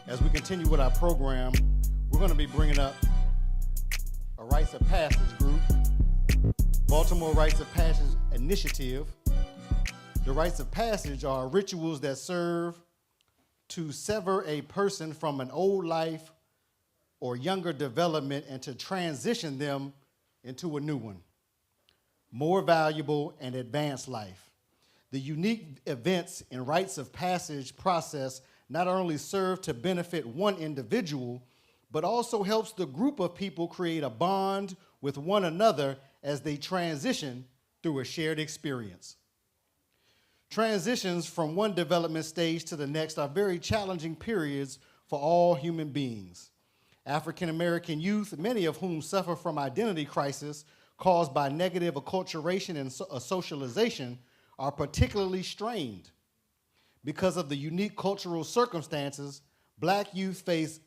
As we continue with our program, we're going to be bringing up a Rites of Passage group, Baltimore Rites of Passage Initiative. The Rites of Passage are rituals that serve to sever a person from an old life or younger development and to transition them into a new one, more valuable and advanced life. The unique events in Rites of Passage process not only serve to benefit one individual, but also helps the group of people create a bond with one another as they transition through a shared experience. Transitions from one development stage to the next are very challenging periods for all human beings. African American youth, many of whom suffer from identity crisis caused by negative acculturation and socialization, are particularly strained. Because of the unique cultural circumstances, black youth face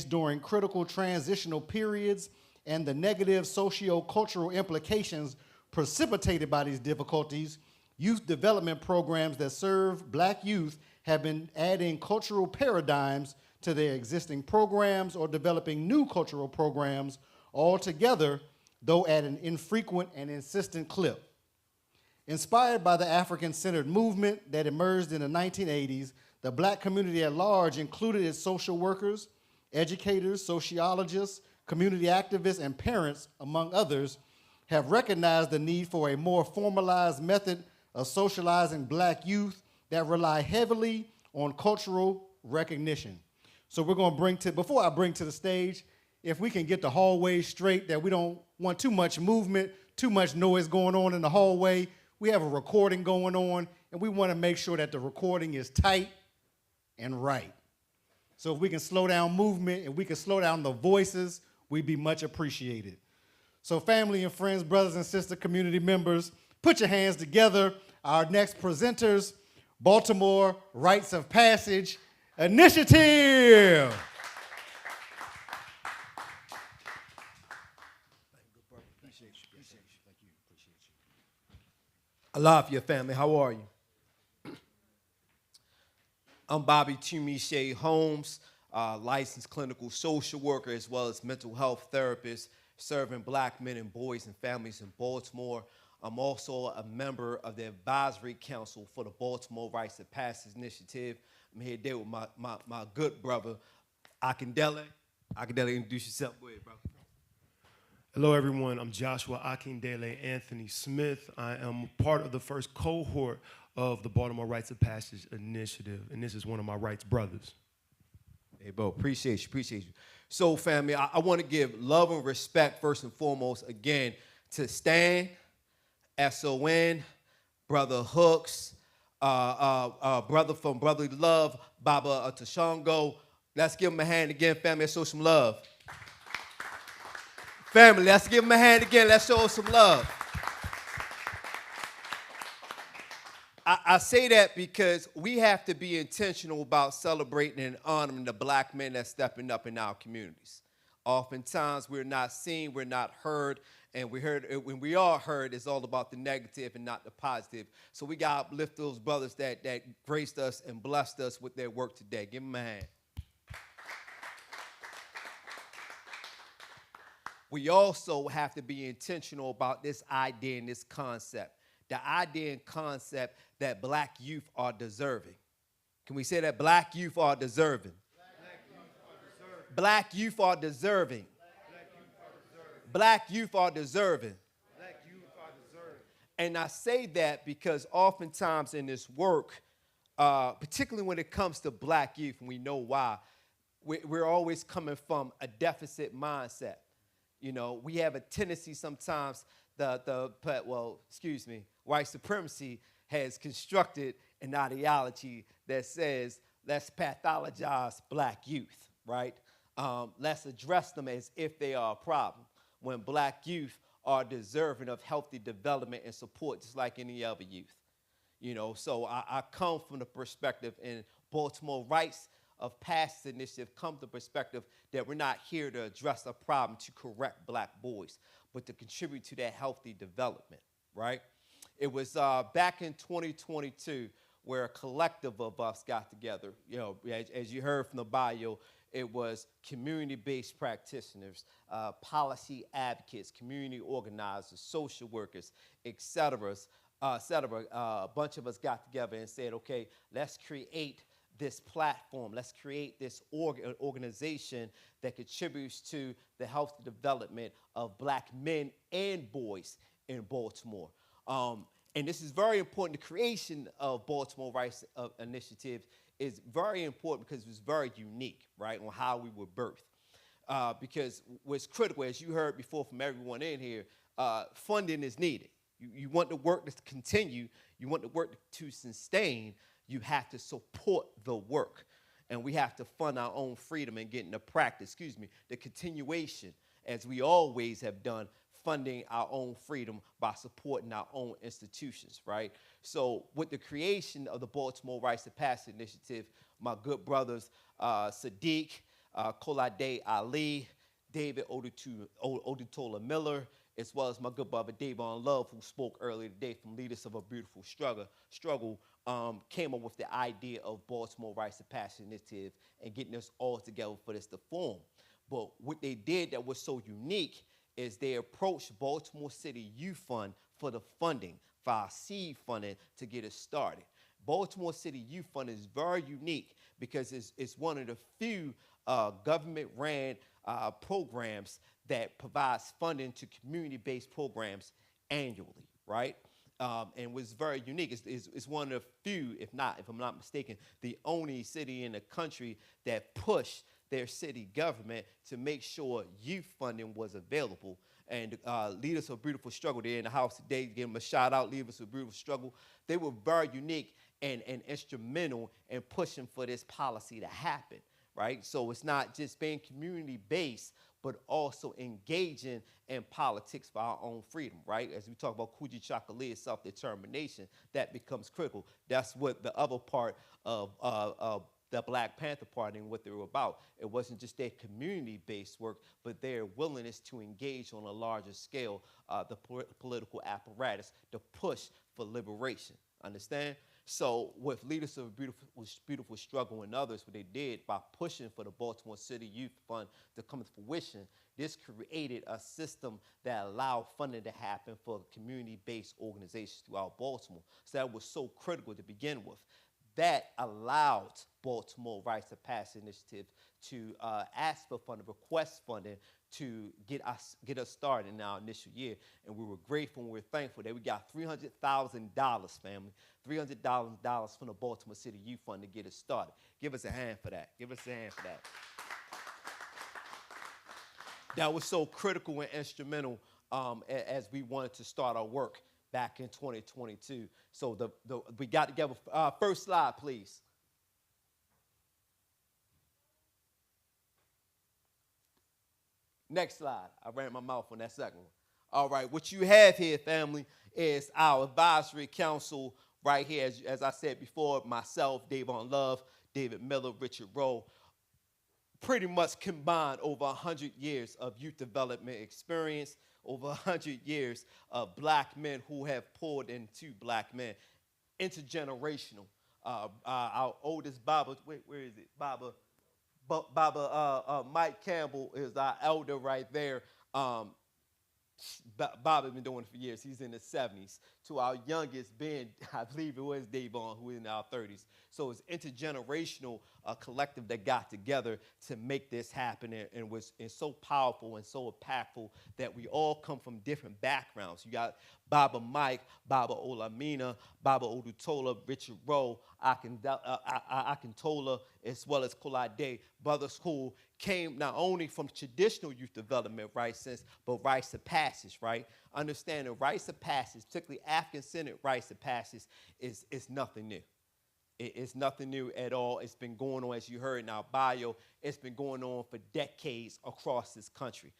during critical transitional periods and the negative socio-cultural implications precipitated by these difficulties, youth development programs that serve black youth have been adding cultural paradigms to their existing programs or developing new cultural programs altogether, though at an infrequent and insistent clip. Inspired by the African-centered movement that emerged in the 1980s, the black community at large, including its social workers, educators, sociologists, community activists, and parents, among others, have recognized the need for a more formalized method of socializing black youth that rely heavily on cultural recognition. So we're going to before I bring to the stage, if we can get the hallway straight, that we don't want too much movement, too much noise going on in the hallway. We have a recording going on, and we want to make sure that the recording is tight and right. So if we can slow down movement and we can slow down the voices, we'd be much appreciated. So family and friends, brothers and sister community members, put your hands together. Our next presenters, Baltimore Rites of Passage Initiative. Alafia family, how are you? I'm Bobby Tumishe Holmes, licensed clinical social worker as well as mental health therapist serving black men and boys and families in Baltimore. I'm also a member of the advisory council for the Baltimore Rites of Passage Initiative. I'm here today with my good brother, Akindele. Akindele, introduce yourself. Go ahead, brother. Hello, everyone. I'm Joshua Akindele Anthony Smith. I am part of the first cohort of the Baltimore Rites of Passage Initiative, and this is one of my rights brothers. Hey, bro, appreciate you. So, family, I want to give love and respect, first and foremost, again, to Stan, S.O.N., Brother Hooks, brother from Brotherly Love, Baba Tashongo. Let's give him a hand again, family. Let's show some love. Family, let's give him a hand again. Let's show some love. I say that because we have to be intentional about celebrating and honoring the black men that's stepping up in our communities. Oftentimes, we're not seen, we're not heard, and when we are heard, it's all about the negative and not the positive. So we got to uplift those brothers that graced us and blessed us with their work today. Give them a hand. We also have to be intentional about this idea and this concept. The idea and concept that black youth are deserving. Can we say that black youth are deserving? Black youth are deserving. Black youth are deserving. And I say that because oftentimes in this work, particularly when it comes to black youth, and we know why, we're always coming from a deficit mindset. You know, we have a tendency sometimes, white supremacy has constructed an ideology that says, let's pathologize black youth, right? Let's address them as if they are a problem, when black youth are deserving of healthy development and support just like any other youth. You know, so I come from the perspective in Baltimore Rites of past initiative comes the perspective that we're not here to address a problem to correct black boys, but to contribute to their healthy development, right? It was back in 2022 where a collective of us got together. You know, as you heard from the bio, it was community-based practitioners, policy advocates, community organizers, social workers, et cetera, et cetera. A bunch of us got together and said, okay, let's create this platform. Let's create this organization that contributes to the healthy development of black men and boys in Baltimore. And this is very important. The creation of Baltimore Rights Initiative is very important because it was very unique, right, on how we were birthed. Because what's critical, as you heard before from everyone in here, funding is needed. You want the work to continue, you want the work to sustain, you have to support the work. And we have to fund our own freedom and get into practice, the continuation, as we always have done, funding our own freedom by supporting our own institutions, right? So with the creation of the Baltimore Rights to Passage Initiative, my good brothers, Sadiq, Kolade Ali, David Odutola Miller, as well as my good brother Davon Love, who spoke earlier today from Leaders of a Beautiful Struggle, came up with the idea of Baltimore Rights to Passage Initiative and getting us all together for this to form. But what they did that was so unique is they approached Baltimore City Youth Fund for the funding, for our seed funding to get us started. Baltimore City Youth Fund is very unique because it's one of the few government-ran programs that provides funding to community-based programs annually, right? And was very unique. It's one of the few, if I'm not mistaken, the only city in the country that pushed their city government to make sure youth funding was available. And Leaders of Beautiful Struggle, they're in the house today, give them a shout out, Leaders of Beautiful Struggle. They were very unique and instrumental in pushing for this policy to happen, right? So it's not just being community-based, but also engaging in politics for our own freedom, right? As we talk about Kuji Chakali, self-determination, that becomes critical. That's what the other part of the Black Panther Party and what they were about. It wasn't just their community-based work, but their willingness to engage on a larger scale, the political apparatus to push for liberation. Understand? So with Leaders of a Beautiful Struggle and others, what they did by pushing for the Baltimore City Youth Fund to come to fruition, this created a system that allowed funding to happen for community-based organizations throughout Baltimore. So that was so critical to begin with. That allowed Baltimore Rights to Passage Initiative to ask for funding, request funding to get us started in our initial year. And we were grateful and we were thankful that we got $300,000, family, $300,000 from the Baltimore City Youth Fund to get us started. Give us a hand for that. Give us a hand for that. That was so critical and instrumental as we wanted to start our work back in 2022. So we got together. First slide, please. Next slide. I ran my mouth on that second one. All right, what you have here, family, is our advisory council right here. As I said before, myself, Davon Love, David Miller, Richard Rowe, pretty much combined over 100 years of youth development experience, over 100 years of black men who have poured into black men, intergenerational. Our oldest Baba, where is it? Baba Mike Campbell is our elder right there. Bob has been doing it for years. He's in his 70s. To our youngest, Ben, I believe it was Davon, who is in our 30s. So it's intergenerational collective that got together to make this happen and was so powerful and so impactful that we all come from different backgrounds. You got Baba Mike, Baba Olamina, Baba Odutola, Richard Rowe, Akintola, as well as Kolade, brothers who came not only from traditional youth development rights sense, but rights of passage, right? Understanding rights of passage, particularly African-centered rights of passage, is nothing new. It's nothing new at all. It's been going on, as you heard in our bio, it's been going on for decades across this country.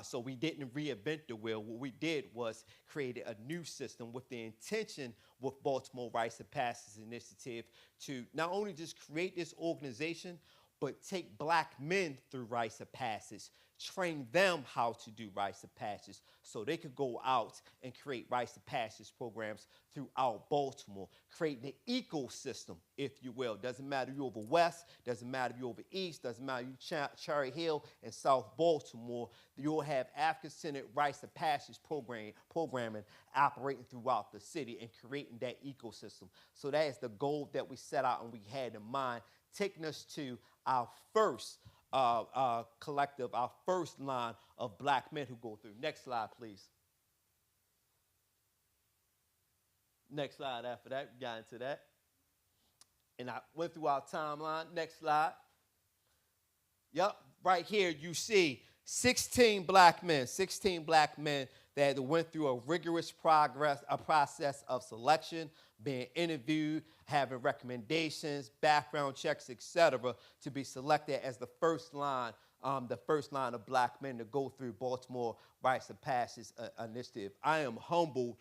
So we didn't reinvent the wheel. What we did was create a new system with the intention with Baltimore Rights to Passage Initiative to not only just create this organization, but take black men through rites of passage, train them how to do rites of passage so they could go out and create rites of passage programs throughout Baltimore, creating an ecosystem, if you will. Doesn't matter if you're over west, doesn't matter if you're over east, doesn't matter if you're Cherry Hill and South Baltimore, you'll have African-centered rites of passage programming operating throughout the city and creating that ecosystem. So that is the goal that we set out and we had in mind, taking us to our first collective, our first line of black men who go through. Next slide, please. Next slide after that, we got into that. And I went through our timeline. Next slide. Yep, right here you see 16 black men that went through a rigorous process of selection, being interviewed, having recommendations, background checks, etc., to be selected as the first line of black men to go through Baltimore Rites of Passage initiative. I am humbled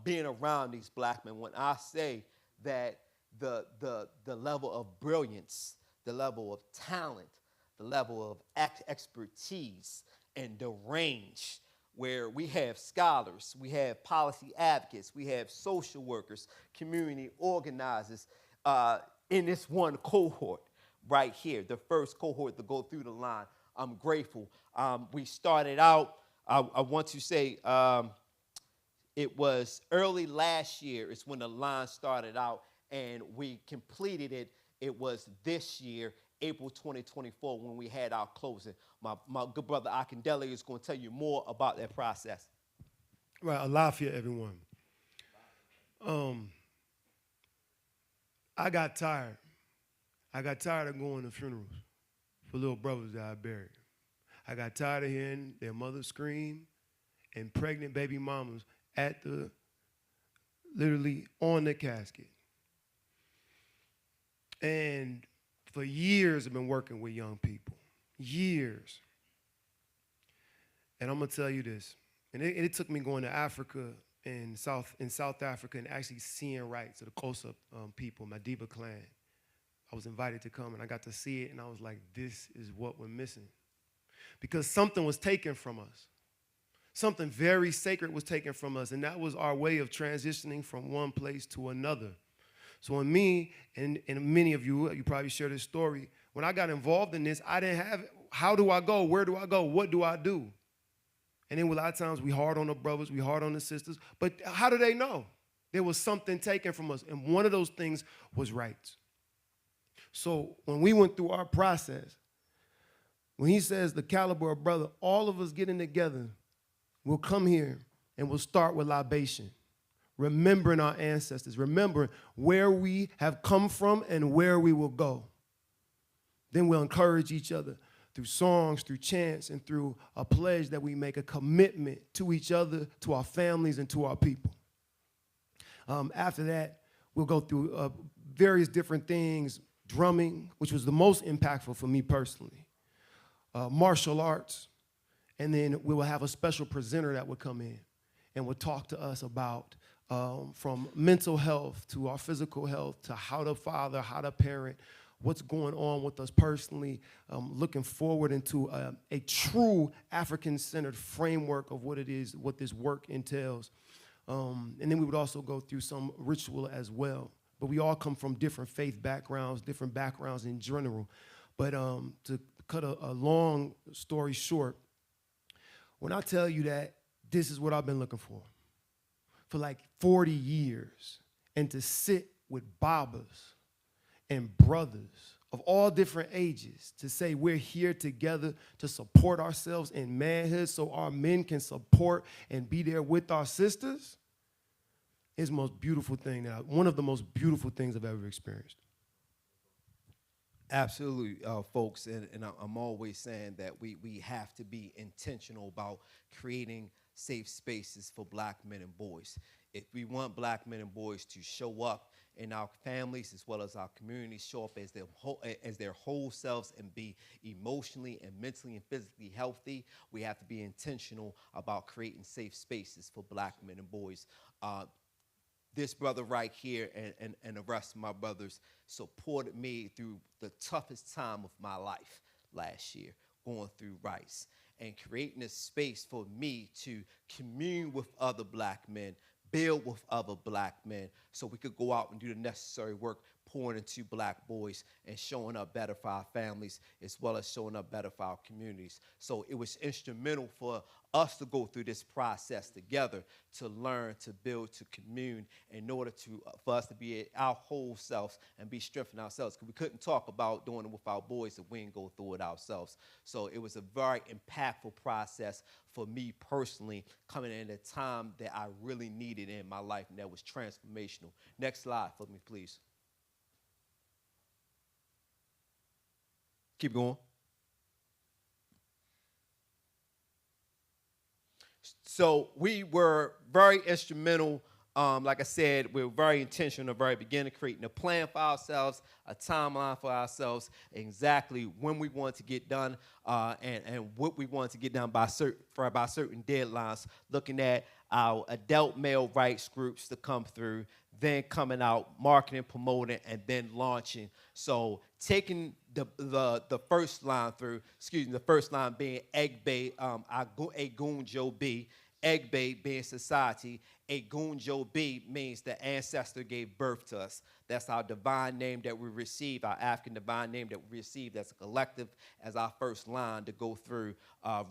being around these black men when I say that the level of brilliance, the level of talent, the level of expertise, and the range where we have scholars, we have policy advocates, we have social workers, community organizers in this one cohort right here, the first cohort to go through the line. I'm grateful. We started out, I want to say, it was early last year is when the line started out, and we completed it. It was this year, April 2024, when we had our closing. My good brother Akindele is going to tell you more about that process. Right, Alafia, everyone. I got tired. I got tired of going to funerals for little brothers that I buried. I got tired of hearing their mothers scream and pregnant baby mamas literally on the casket. And for years, I've been working with young people, years. And I'm gonna tell you this, and it took me going to Africa in South Africa and actually seeing rights of the Kosa people, Madiba clan. I was invited to come and I got to see it and I was like, this is what we're missing. Because something was taken from us. Something very sacred was taken from us, and that was our way of transitioning from one place to another. So when me and many of you probably share this story, when I got involved in this, I didn't have, how do I go? Where do I go? What do I do? And then a lot of times we hard on the brothers, we hard on the sisters, but how do they know? There was something taken from us, and one of those things was rights. So when we went through our process, when he says the caliber of brother, all of us getting together, we'll come here and we'll start with libation, remembering our ancestors, remembering where we have come from and where we will go. Then we'll encourage each other through songs, through chants, and through a pledge that we make a commitment to each other, to our families, and to our people. After that, we'll go through various different things, drumming, which was the most impactful for me personally, martial arts, and then we will have a special presenter that would come in and would talk to us about from mental health to our physical health to how to father, how to parent, what's going on with us personally, looking forward into a true African-centered framework of what it is, what this work entails. And then we would also go through some ritual as well. But we all come from different faith backgrounds, different backgrounds in general. But to cut a long story short, when I tell you that this is what I've been looking for like 40 years, and to sit with babas and brothers of all different ages to say we're here together to support ourselves in manhood so our men can support and be there with our sisters is the most beautiful thing, one of the most beautiful things I've ever experienced. Absolutely, folks, and I'm always saying that we have to be intentional about creating safe spaces for black men and boys. If we want black men and boys to show up in our families as well as our communities, show up as their whole selves and be emotionally and mentally and physically healthy, we have to be intentional about creating safe spaces for black men and boys. this brother right here and the rest of my brothers supported me through the toughest time of my life last year, going through Rites, and creating a space for me to commune with other black men, build with other black men, so we could go out and do the necessary work, pouring into black boys and showing up better for our families, as well as showing up better for our communities. So it was instrumental for us to go through this process together, to learn, to build, to commune, in order to for us to be our whole selves and be strengthened ourselves. Because we couldn't talk about doing it with our boys if we didn't go through it ourselves. So it was a very impactful process for me personally, coming in at a time that I really needed in my life, and that was transformational. Next slide for me, please. Keep going. So we were very instrumental. Like I said, we were very intentional at the very beginning, creating a plan for ourselves, a timeline for ourselves, exactly when we wanted to get done, and what we wanted to get done by certain deadlines, looking at our adult male rights groups to come through, then coming out, marketing, promoting, and then launching. So taking the first line through, the first line being Egbe, Agunjo B, Egbe being society. Agunjo B means the ancestor gave birth to us. That's our divine name that we receive, our African divine name that we received as a collective, as our first line to go through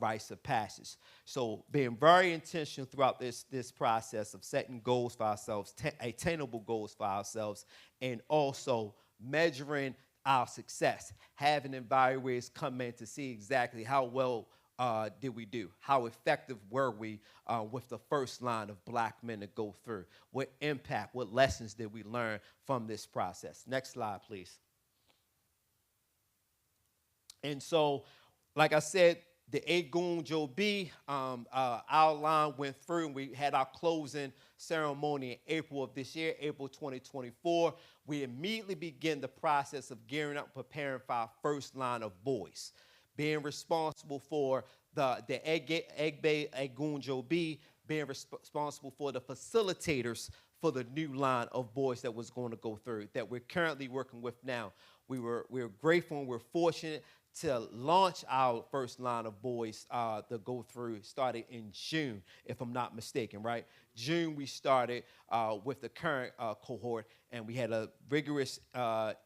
rites of passage. So being very intentional throughout this process of setting goals for ourselves, attainable goals for ourselves, and also measuring our success, having evaluators come in to see exactly how well did we do? How effective were we with the first line of black men to go through? What impact, what lessons did we learn from this process? Next slide, please. And so, like I said, the Egun Jobi, our line went through, and we had our closing ceremony in April of this year, April 2024. We immediately began the process of gearing up, preparing for our first line of boys, being responsible for the Egbe Egunjo B, being responsible for the facilitators for the new line of boys that was going to go through, that we're currently working with now. We're grateful and we're fortunate to launch our first line of boys to go through, started in June, if I'm not mistaken, right? June we started with the current cohort, and we had a rigorous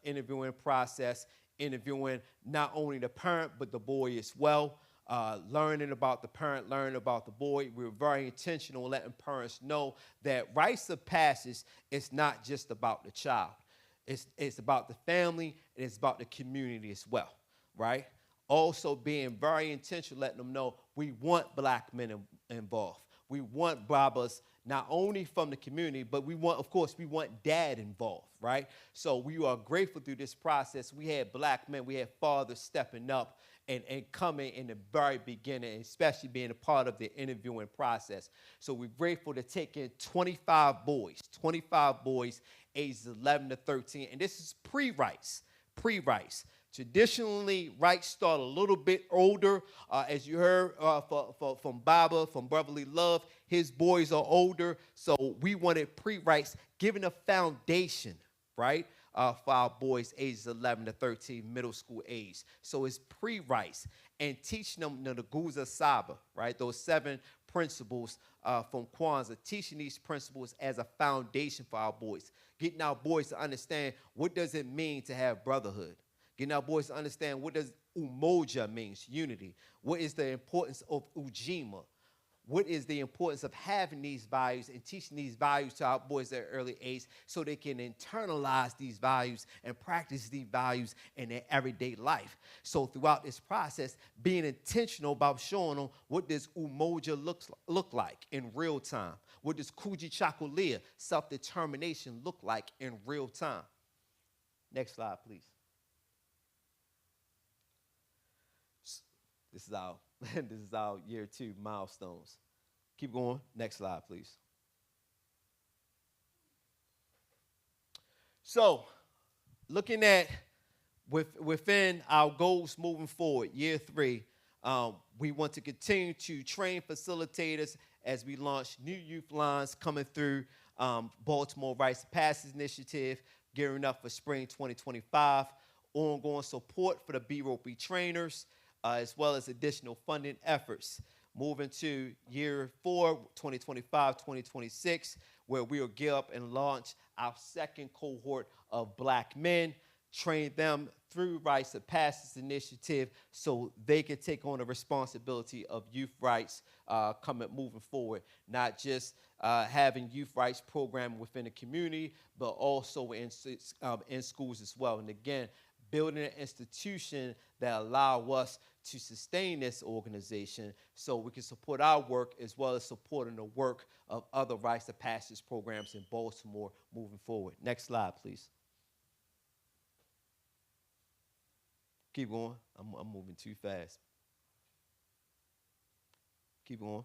interviewing process, interviewing not only the parent, but the boy as well, learning about the parent, learning about the boy. We were very intentional in letting parents know that rites of passage is not just about the child. It's about the family, and it's about the community as well, right? Also being very intentional, letting them know we want black men involved. We want brothers not only from the community, but we want dad involved, right? So we are grateful through this process. We had black men, we had fathers stepping up and coming in the very beginning, especially being a part of the interviewing process. So we're grateful to take in 25 boys ages 11 to 13, and this is pre-rites. Traditionally, rites start a little bit older. As you heard from Baba, from Brotherly Love, his boys are older. So we wanted pre-rites, giving a foundation, right, for our boys ages 11 to 13, middle school age. So it's pre-rites, and teaching them the Guza Saba, right, those 7 principles from Kwanzaa, teaching these principles as a foundation for our boys, getting our boys to understand what does it mean to have brotherhood, getting our boys to understand what does umoja means, unity, what is the importance of ujima, what is the importance of having these values and teaching these values to our boys at an early age so they can internalize these values and practice these values in their everyday life. So throughout this process, being intentional about showing them what does umoja look like in real time. What does kujichakulia, self-determination, look like in real time? Next slide, please. This is our year 2 milestones. Keep going. Next slide, please. So, looking at within our goals moving forward, year 3, we want to continue to train facilitators as we launch new youth lines coming through Baltimore Rites to Passage Initiative, gearing up for spring 2025, ongoing support for the BROP trainers, as well as additional funding efforts. Moving to year 4, 2025-2026, where we will gear up and launch our second cohort of black men, train them through Rites of Passage Initiative so they can take on the responsibility of youth rights moving forward, not just having youth rights programming within the community, but also in schools as well. And again, building an institution that allow us to sustain this organization so we can support our work as well as supporting the work of other Rites of Passage programs in Baltimore moving forward. Next slide, please. Keep going. I'm moving too fast. Keep going.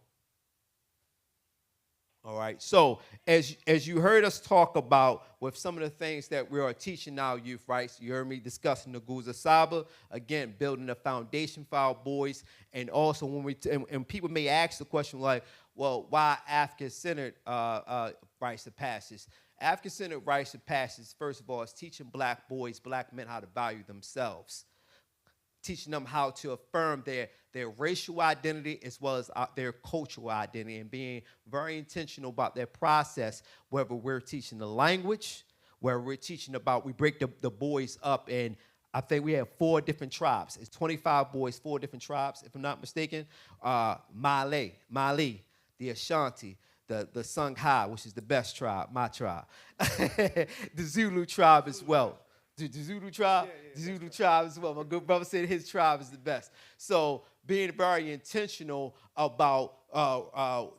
All right. So as you heard us talk about with some of the things that we are teaching our youth, right? So you heard me discussing the Guza Saba, again, building a foundation for our boys. And also when and people may ask the question like, well, why African-centered rites of passage? African-centered rites of passage, first of all, is teaching black boys, black men how to value themselves, teaching them how to affirm their racial identity as well as their cultural identity, and being very intentional about their process, whether we're teaching the language, where we're teaching about, we break the boys up in, I think we have 4 different tribes. It's 25 boys, 4 different tribes, if I'm not mistaken. Mali, the Ashanti, the Sangha, which is the best tribe, my tribe. The Zulu tribe as well. The Zulu tribe? Yeah, the Zulu tribe as well. My good brother said his tribe is the best. So being very intentional about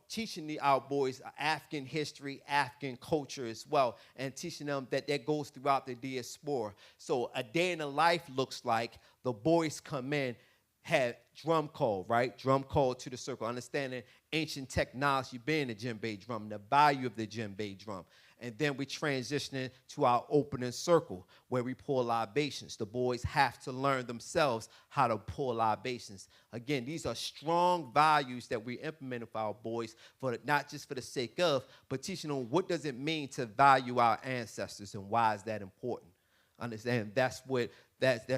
teaching our boys African history, African culture as well, and teaching them that goes throughout the diaspora. So a day in the life looks like the boys come in, have drum call, right? Drum call to the circle, understanding ancient technology being the djembe drum, the value of the djembe drum. And then we transition to our opening circle where we pour libations. The boys have to learn themselves how to pour libations. Again, these are strong values that we implement for our boys, not just for the sake of, but teaching them what does it mean to value our ancestors and why is that important. Understand that's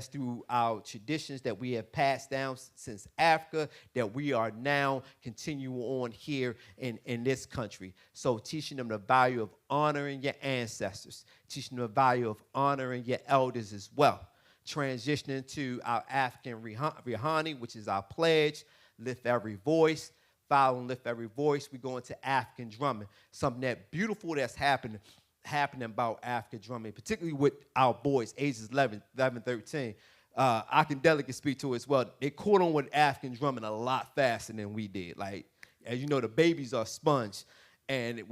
through our traditions that we have passed down since Africa, that we are now continuing on here in this country. So teaching them the value of honoring your ancestors, teaching them the value of honoring your elders as well. Transitioning to our African Rihani, which is our pledge, lift every voice. Following lift every voice, we go into African drumming, something that beautiful that's happening about African drumming, particularly with our boys, ages 11, 13. I can definitely speak to it as well. They caught on with African drumming a lot faster than we did. Like, as you know, the babies are sponge, and it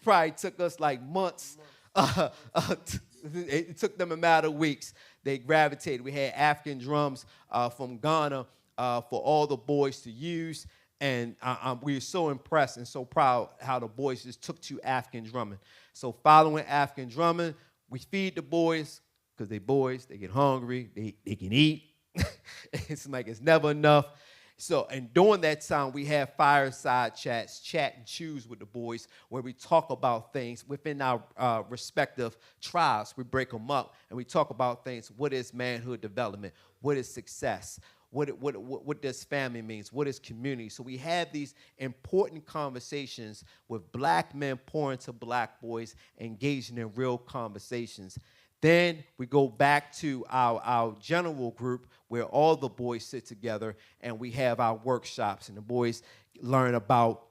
probably took us like months. It took them a matter of weeks. They gravitated. We had African drums from Ghana for all the boys to use. And we were so impressed and so proud how the boys just took to African drumming. So following African drumming, we feed the boys because they boys, they get hungry, they can eat. It's like it's never enough. So, and during that time, we have fireside chats, chat and choose with the boys, where we talk about things within our respective tribes. We break them up, and we talk about things. What is manhood development? What is success? What does family means? What is community? So we have these important conversations with black men pouring to black boys, engaging in real conversations. Then we go back to our general group where all the boys sit together and we have our workshops, and the boys learn about,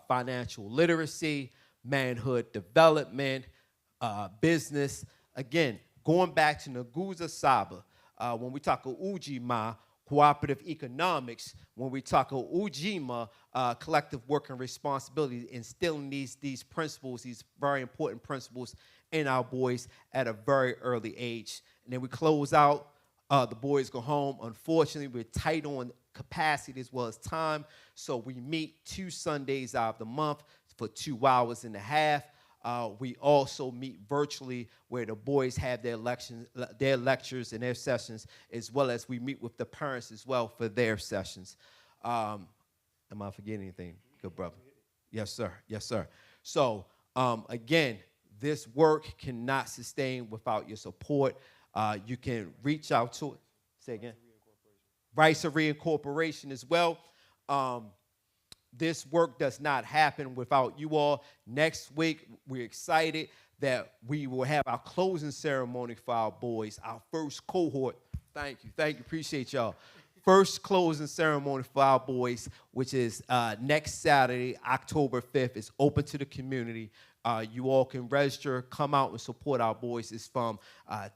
financial literacy, manhood development, business. Again, going back to Nguza Saba, when we talk of Ujima, cooperative economics, when we talk of Ujima, collective work and responsibility, instilling these principles, these very important principles in our boys at a very early age. And then we close out, the boys go home. Unfortunately, we're tight on capacity as well as time, so we meet 2 Sundays out of the month for 2.5 hours. We also meet virtually where the boys have their lectures and their sessions, as well as we meet with the parents as well for their sessions. Am I forgetting anything? Good brother. Yes, sir. Yes, sir. So again, this work cannot sustain without your support. You can reach out to it. Say again. Rights of reincorporation as well. This work does not happen without you all. Next week, we're excited that we will have our closing ceremony for our boys, our first cohort. Thank you, appreciate y'all. First closing ceremony for our boys, which is next Saturday, October 5th. It's open to the community. You all can register, come out and support our boys. It's from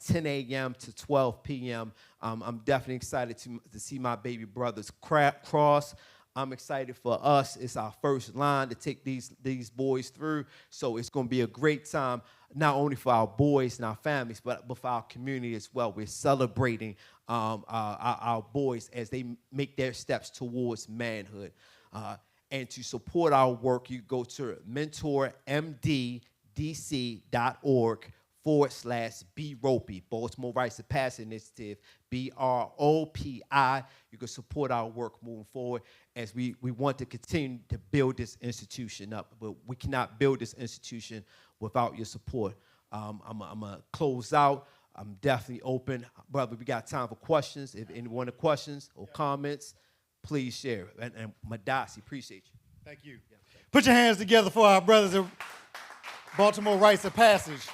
10 a.m. to 12 p.m. I'm definitely excited to see my baby brothers cross. I'm excited for us. It's our first line to take these boys through. So it's going to be a great time, not only for our boys and our families, but for our community as well. We're celebrating our boys as they make their steps towards manhood. And to support our work, you go to mentormddc.org/BROPI, Baltimore Rites of Passage Initiative, BROPI. You can support our work moving forward as we want to continue to build this institution up. But we cannot build this institution without your support. I'm going to close out. I'm definitely open. Brother, we got time for questions. If anyone has questions or comments, please share. And Madasi, appreciate you. Thank you. Put your hands together for our brothers at Baltimore Rites of Passage.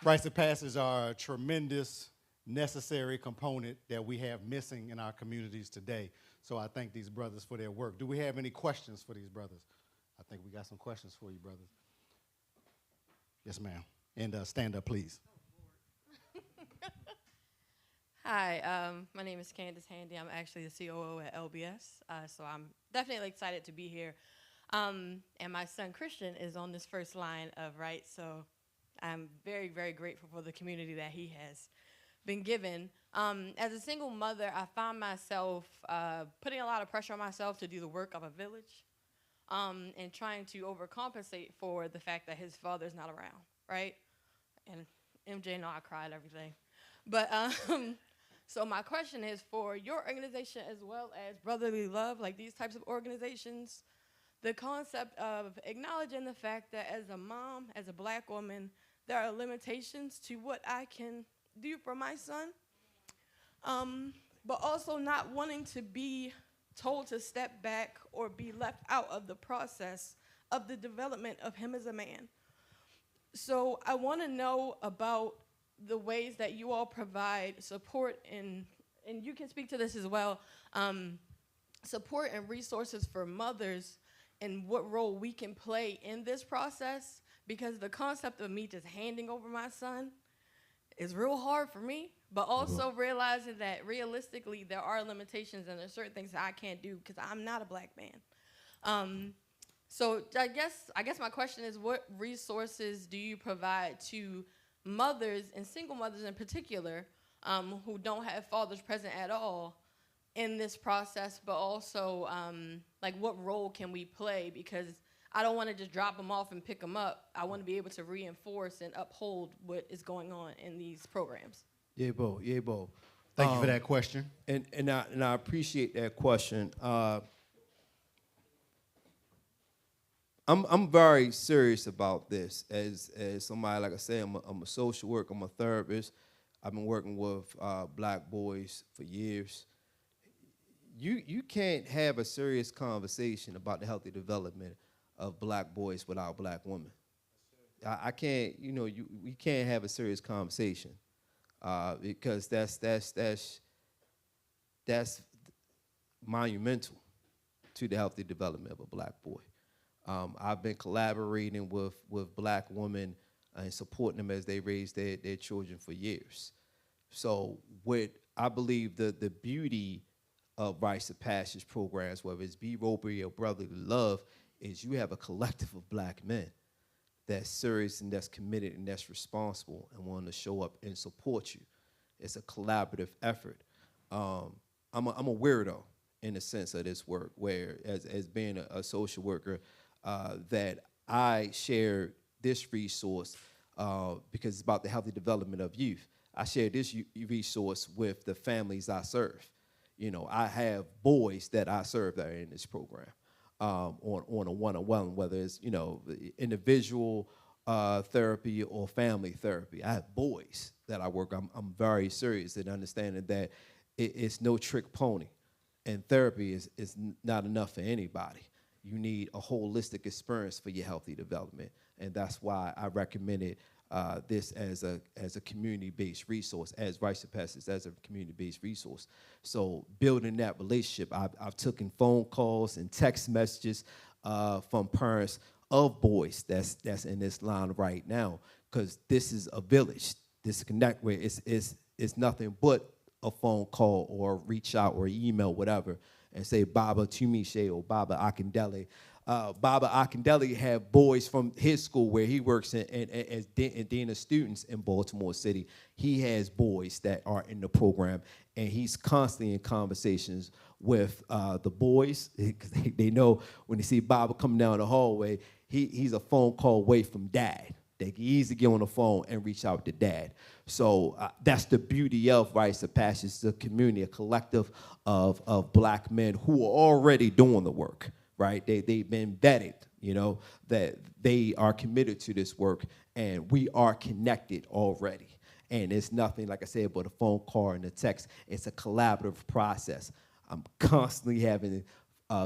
Rites of Passage are a tremendous, necessary component that we have missing in our communities today. So I thank these brothers for their work. Do we have any questions for these brothers? I think we got some questions for you, brothers. Yes, ma'am. And stand up, please. Hi, my name is Candace Handy. I'm actually the COO at LBS, so I'm definitely excited to be here. And my son Christian is on this first line of Rights, so I'm very, very grateful for the community that he has been given. As a single mother, I found myself putting a lot of pressure on myself to do the work of a village and trying to overcompensate for the fact that his father's not around, right? And MJ, know I cried everything. But so my question is for your organization as well as Brotherly Love, like these types of organizations, the concept of acknowledging the fact that as a mom, as a black woman, there are limitations to what I can do for my son, but also not wanting to be told to step back or be left out of the process of the development of him as a man. So I want to know about the ways that you all provide support and you can speak to this as well, support and resources for mothers and what role we can play in this process, because the concept of me just handing over my son is real hard for me, but also realizing that realistically there are limitations and there's certain things that I can't do because I'm not a black man. So I guess my question is, what resources do you provide to mothers and single mothers in particular who don't have fathers present at all in this process, but also like what role can we play? Because I don't want to just drop them off and pick them up. I want to be able to reinforce and uphold what is going on in these programs. Yeah, Bo. Thank you for that question. And I appreciate that question. I'm very serious about this as somebody, like I say, I'm a social worker, I'm a therapist. I've been working with black boys for years. You can't have a serious conversation about the healthy development of black boys without black women. I can't, we can't have a serious conversation because that's monumental to the healthy development of a black boy. I've been collaborating with black women and supporting them as they raise their children for years. So what I believe the beauty of Rites of Passage programs, whether it's B-Ropery or Brotherly Love, is you have a collective of black men that's serious and that's committed and that's responsible and willing to show up and support you. It's a collaborative effort. I'm a weirdo in the sense of this work, where as being a social worker, that I share this resource because it's about the healthy development of youth. I share this resource with the families I serve. I have boys that I serve that are in this program. on a one-on-one, whether it's, individual therapy or family therapy. I have boys that I work. I'm very serious in understanding that it's no trick pony, and therapy is not enough for anybody. You need a holistic experience for your healthy development, and that's why I recommended this as a community-based resource, as Rites of Passage as a community-based resource. So building that relationship, I've taken phone calls and text messages from parents of boys that's in this line right now, because this is a village. This connect where it's nothing but a phone call or reach out or email, whatever, and say Baba Tumishe or Baba Akindele. Baba Akindele had boys from his school where he works as dean of students in Baltimore City. He has boys that are in the program, and he's constantly in conversations with the boys. They know when they see Baba coming down the hallway, he's a phone call away from dad. They can easily get on the phone and reach out to dad. So that's the beauty of Rites of Passage. It's a community, a collective of black men who are already doing the work, right? They've been vetted, that they are committed to this work, and we are connected already. And it's nothing, like I said, but a phone call and a text. It's a collaborative process. I'm constantly having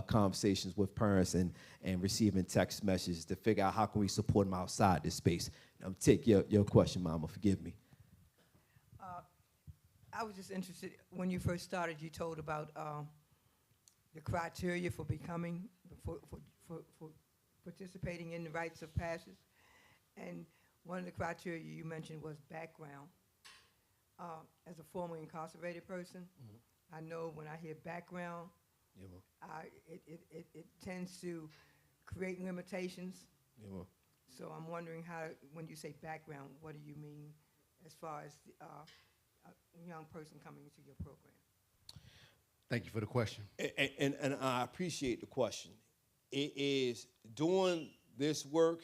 conversations with parents and receiving text messages to figure out how can we support them outside this space. I'm take your question, Mama. Forgive me. I was just interested, when you first started, you told about the criteria for becoming, for participating in the Rites of Passage. And one of the criteria you mentioned was background. As a formerly incarcerated person, I know when I hear background, it tends to create limitations. So I'm wondering how, when you say background, what do you mean as far as a young person coming into your program? Thank you for the question. And I appreciate the question. It is doing this work,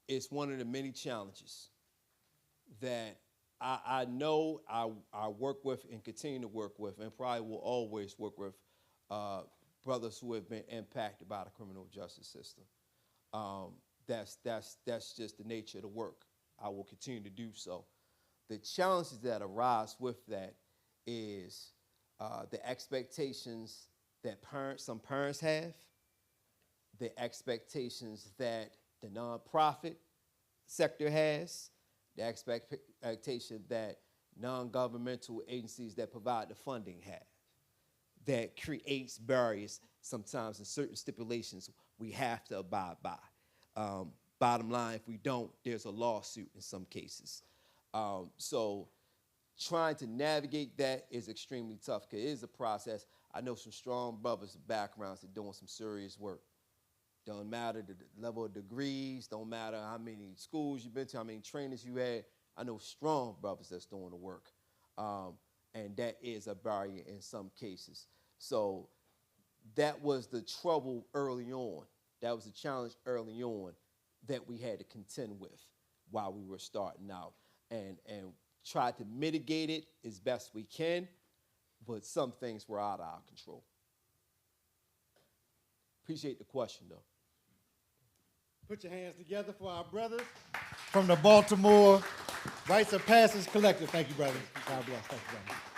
it's one of the many challenges that I know I work with and continue to work with, and probably will always work with brothers who have been impacted by the criminal justice system. That's just the nature of the work. I will continue to do so. The challenges that arise with that is the expectations that some parents have, the expectations that the nonprofit sector has, the expectation that non-governmental agencies that provide the funding have, that creates barriers sometimes in certain stipulations we have to abide by. Bottom line, if we don't, there's a lawsuit in some cases. So trying to navigate that is extremely tough because it is a process. I know some strong brothers with backgrounds that are doing some serious work. Don't matter the level of degrees, don't matter how many schools you've been to, how many trainers you had. I know strong brothers that's doing the work. And that is a barrier in some cases. So that was the trouble early on. That was the challenge early on that we had to contend with while we were starting out. And try to mitigate it as best we can, but some things were out of our control. Appreciate the question, though. Put your hands together for our brothers from the Baltimore Rites of Passage Collective. Thank you, brothers. God bless. Thank you, brothers.